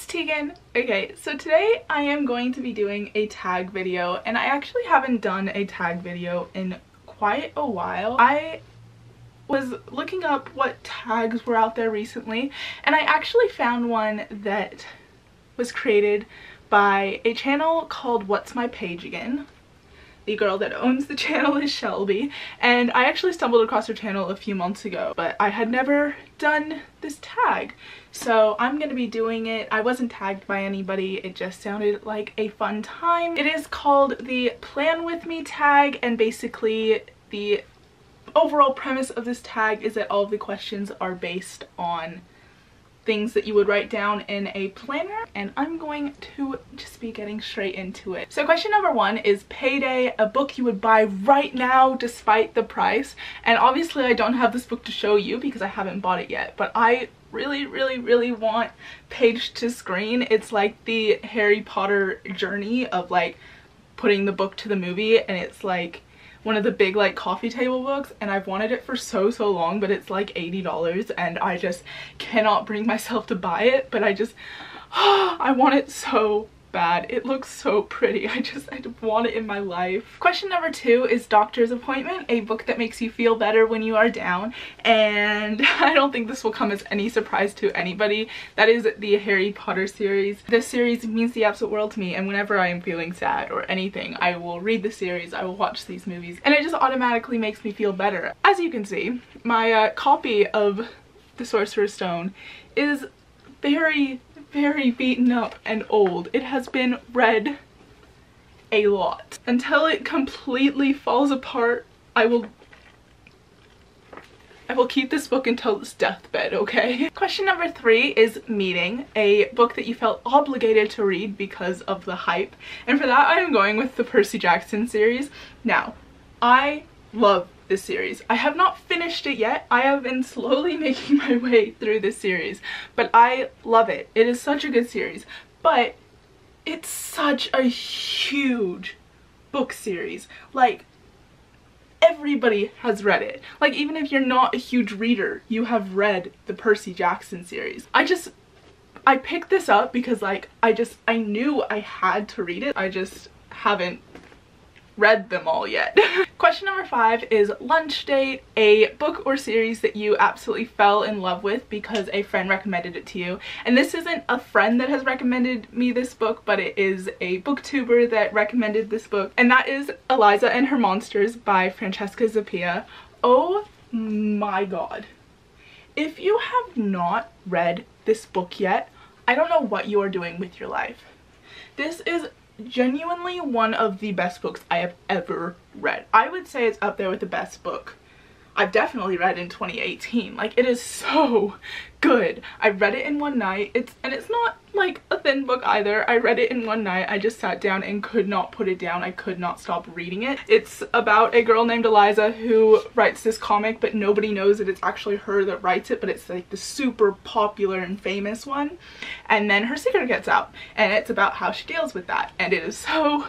it's Tegan. Okay, so today I am going to be doing a tag video, and I actually haven't done a tag video in quite a while. I was looking up what tags were out there recently, and I actually found one that was created by a channel called What's My Page Again. The girl that owns the channel is Shelby, and I actually stumbled across her channel a few months ago, but I had never done this tag, so I'm gonna be doing it. I wasn't tagged by anybody, it just sounded like a fun time. It is called the Plan With Me tag, and basically the overall premise of this tag is that all of the questions are based on things that you would write down in a planner, and I'm going to just be getting straight into it. So question number one is Payday, a book you would buy right now despite the price. And obviously I don't have this book to show you because I haven't bought it yet, but I really want Page to Screen. It's like the Harry Potter journey of like putting the book to the movie, and it's like one of the big like coffee table books, and I've wanted it for so long, but it's like $80 and I just cannot bring myself to buy it, but I just I want it so bad. It looks so pretty. I want it in my life. Question number two is Doctor's Appointment, a book that makes you feel better when you are down, and I don't think this will come as any surprise to anybody. That is the Harry Potter series. This series means the absolute world to me, and whenever I am feeling sad or anything, I will read the series, I will watch these movies, and it just automatically makes me feel better. As you can see, my copy of The Sorcerer's Stone is very beaten up and old. It has been read a lot. Until it completely falls apart, I will keep this book until its deathbed, okay? Question number three is Meeting, a book that you felt obligated to read because of the hype. And for that, I am going with the Percy Jackson series. Now, I love this series. I have not finished it yet. I have been slowly making my way through this series, but I love it. It is such a good series, but it's such a huge book series. Like, everybody has read it. Like, even if you're not a huge reader, you have read the Percy Jackson series. I picked this up because like I knew I had to read it. I just haven't read them all yet. Question number five is Lunch Date, a book or series that you absolutely fell in love with because a friend recommended it to you. And this isn't a friend that has recommended me this book, but it is a booktuber that recommended this book, and that is Eliza and Her Monsters by Francesca Zappia. Oh my god. If you have not read this book yet, I don't know what you are doing with your life. This is genuinely one of the best books I have ever read. I would say it's up there with the best book I've definitely read in 2018. Like, it is so good. I read it in one night. It's not like a thin book either. I read it in one night. I just sat down and could not put it down. I could not stop reading it. It's about a girl named Eliza who writes this comic, but nobody knows that it's actually her that writes it, but it's like the super popular and famous one. And then her secret gets out, and it's about how she deals with that, and it is so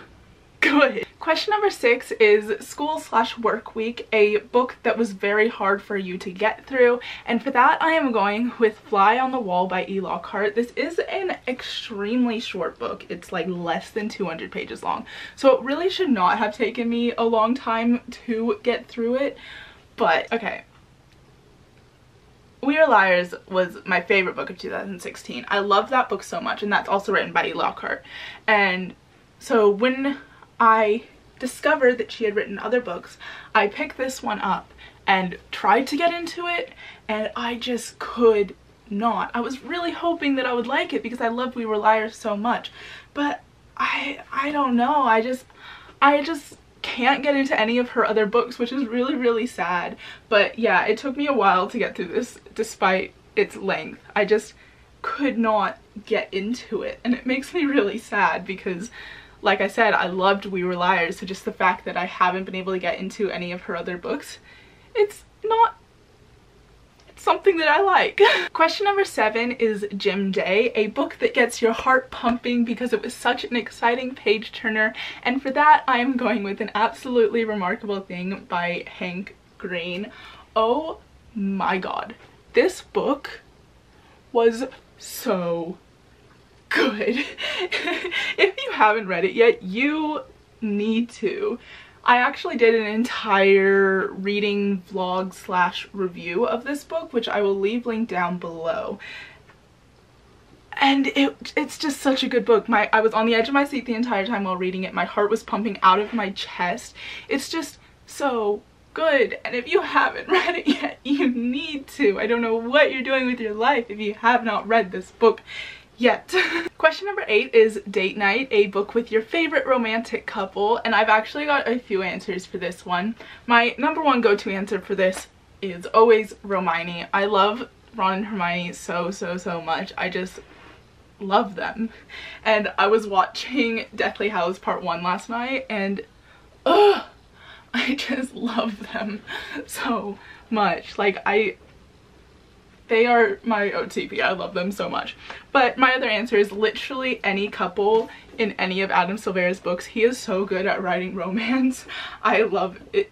good. Question number six is School/Work Week, a book that was very hard for you to get through, and for that I am going with Fly on the Wall by E. Lockhart. This is an extremely short book. It's like less than 200 pages long, so it really should not have taken me a long time to get through it. But okay, We Are Liars was my favorite book of 2016. I love that book so much, and that's also written by E. Lockhart. And so when I discovered that she had written other books, I picked this one up and tried to get into it, and I just could not. I was really hoping that I would like it because I loved We Were Liars so much, but I don't know. I just can't get into any of her other books, which is really sad. But yeah, it took me a while to get through this despite its length. I just could not get into it, and it makes me really sad because, like I said, I loved We Were Liars, so just the fact that I haven't been able to get into any of her other books, it's something that I like. Question number seven is Gym Day, a book that gets your heart pumping because it was such an exciting page turner, and for that I am going with An Absolutely Remarkable Thing by Hank Green. Oh my god. This book was so good. If you haven't read it yet, you need to. I actually did an entire reading vlog slash review of this book, which I will leave linked down below. And it's just such a good book. I was on the edge of my seat the entire time while reading it. My heart was pumping out of my chest. It's just so good, and if you haven't read it yet, you need to. I don't know what you're doing with your life if you have not read this book yet. Question number 8 is Date Night, a book with your favorite romantic couple, and I've actually got a few answers for this one. My number one go-to answer for this is always Hermione. I love Ron and Hermione so much. I just love them. And I was watching Deathly Hallows Part 1 last night, and ugh, I just love them so much. Like, they are my OTP. I love them so much. But my other answer is literally any couple in any of Adam Silvera's books. He is so good at writing romance. I love it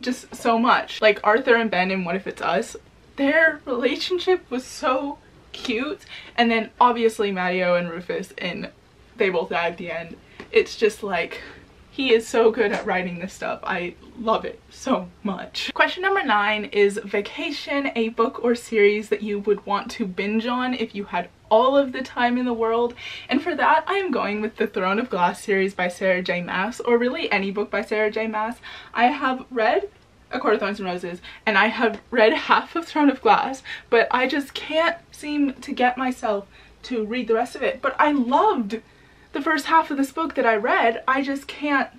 just so much. Like Arthur and Ben in What If It's Us, their relationship was so cute. And then obviously Matteo and Rufus in They Both Die at the End. It's just like, he is so good at writing this stuff. I love it so much. Question number 9 is Vacation, a book or series that you would want to binge on if you had all of the time in the world. And for that, I am going with the Throne of Glass series by Sarah J Maas, or really any book by Sarah J Maas. I have read A Court of Thorns and Roses, and I have read half of Throne of Glass, but I just can't seem to get myself to read the rest of it. But I loved the first half of this book that I read. I just can't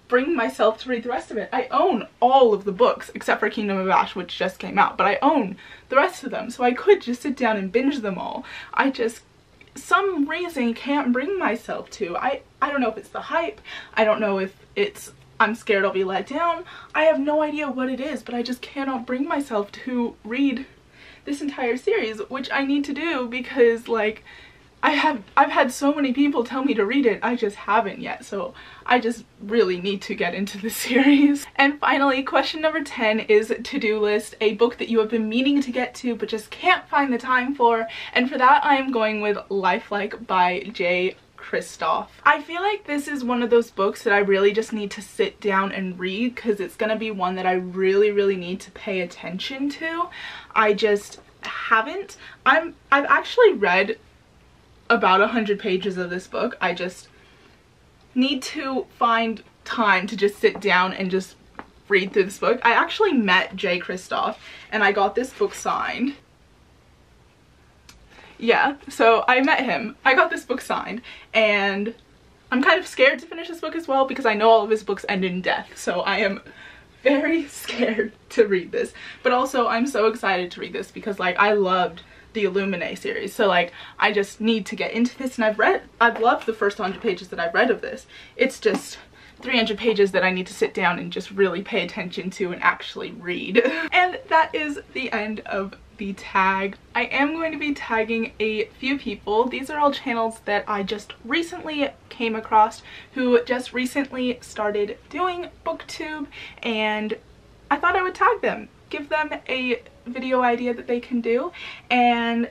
bring myself to read the rest of it. I own all of the books except for Kingdom of Ash, which just came out, but I own the rest of them, so I could just sit down and binge them all. I just, some reason, can't bring myself to. I don't know if it's the hype. I don't know if it's I'm scared I'll be let down. I have no idea what it is, but I just cannot bring myself to read this entire series, which I need to do because, like, I've had so many people tell me to read it, I just haven't yet, so I just really need to get into the series. And finally, question number 10 is To-Do List, a book that you have been meaning to get to but just can't find the time for, and for that I am going with Lifelike by J. Kristoff. I feel like this is one of those books that I really just need to sit down and read because it's gonna be one that I really need to pay attention to. I just haven't. I've actually read about 100 pages of this book. I just need to find time to just sit down and just read through this book. I actually met J. Kristoff and I got this book signed. Yeah, so I met him. I got this book signed and I'm kind of scared to finish this book as well because I know all of his books end in death. So I am very scared to read this. But also I'm so excited to read this because, like, I loved the Illuminae series, so like I just need to get into this, and I've loved the first 100 pages that I've read of this. It's just 300 pages that I need to sit down and just really pay attention to and actually read. And that is the end of the tag. I am going to be tagging a few people. These are all channels that I just recently came across who just recently started doing booktube, and I thought I would tag them, give them a video idea that they can do, and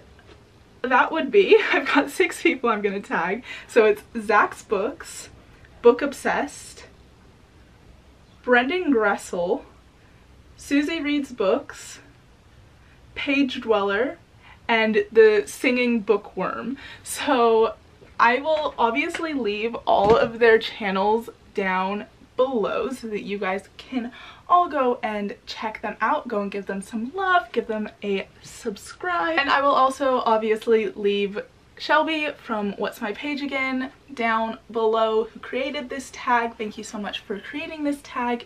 that would be, I've got 6 people I'm gonna tag. So it's Zach's Books, Book Obsessed, Brendan Gressel, Susie Reads Books, Page Dweller, and the Singing Bookworm. So I will obviously leave all of their channels down below so that you guys can all go and check them out, go and give them some love, give them a subscribe. And I will also obviously leave Shelby from What's My Page Again down below, who created this tag. Thank you so much for creating this tag.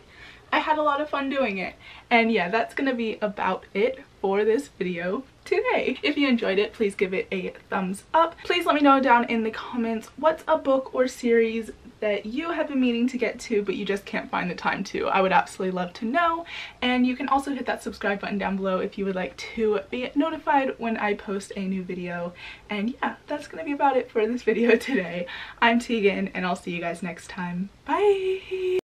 I had a lot of fun doing it. And yeah, that's gonna be about it for this video today. If you enjoyed it, please give it a thumbs up. Please let me know down in the comments what's a book or series that you have been meaning to get to but you just can't find the time to. I would absolutely love to know. And you can also hit that subscribe button down below if you would like to be notified when I post a new video. And yeah, that's gonna be about it for this video today. I'm Tegan and I'll see you guys next time. Bye!